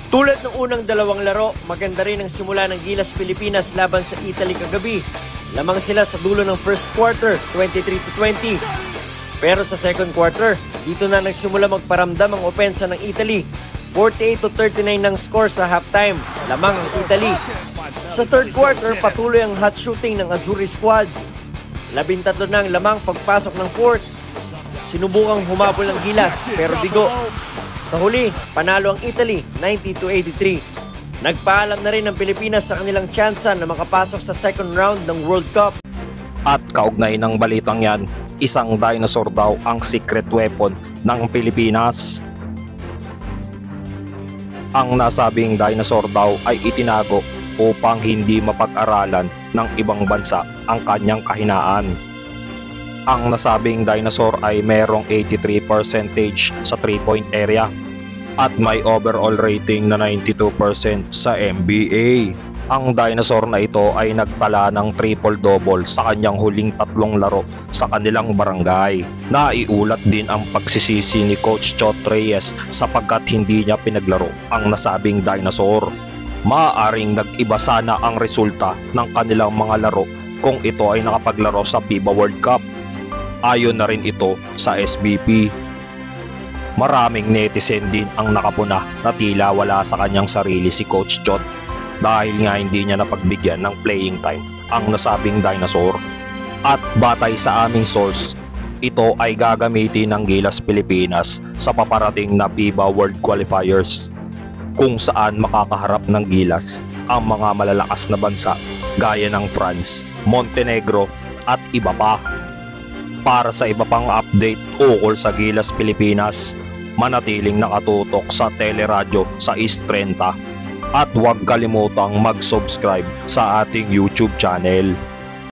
Tulad ng unang dalawang laro, maganda rin ang simula ng Gilas Pilipinas laban sa Italy kagabi. Lamang sila sa dulo ng first quarter, 23-20. Pero sa second quarter, dito na nagsimula magparamdam ang opensa ng Italy. 48-39 ng score sa halftime, lamang ang Italy. Sa third quarter, patuloy ang hot shooting ng Azzurri squad. 13 na ang lamang pagpasok ng fourth. Sinubukang humabol ng Gilas pero bigo. Sa huli, panalo ang Italy 90-83. Nagpaalam na rin ang Pilipinas sa kanilang tsansa na makapasok sa second round ng World Cup. At kaugnay ng balitang yan, isang dinosaur daw ang secret weapon ng Pilipinas. Ang nasabing dinosaur daw ay itinago upang hindi mapag-aralan ng ibang bansa ang kanyang kahinaan. Ang nasabing dinosaur ay merong 83% sa 3-point area at may overall rating na 92% sa NBA. Ang dinosaur na ito ay nagtala ng triple-double sa kanyang huling 3 laro sa kanilang barangay. Naiulat din ang pagsisisi ni Coach Chot Reyes sapagkat hindi niya pinaglaro ang nasabing dinosaur. Maaaring nag-iba sana ang resulta ng kanilang mga laro kung ito ay nakapaglaro sa FIBA World Cup. Ayon na rin ito sa SBP. Maraming netizen din ang nakapuna na tila wala sa kanyang sarili si Coach Chot dahil nga hindi niya napagbigyan ng playing time ang nasabing dinosaur. At batay sa aming source, ito ay gagamitin ng Gilas Pilipinas sa paparating na FIBA World Qualifiers kung saan makakaharap ng Gilas ang mga malalakas na bansa gaya ng France, Montenegro at iba pa. Para sa iba pang update ukol sa Gilas Pilipinas, manatiling nakatutok sa Teleradyo sa East 30 at huwag kalimutang mag-subscribe sa ating YouTube channel.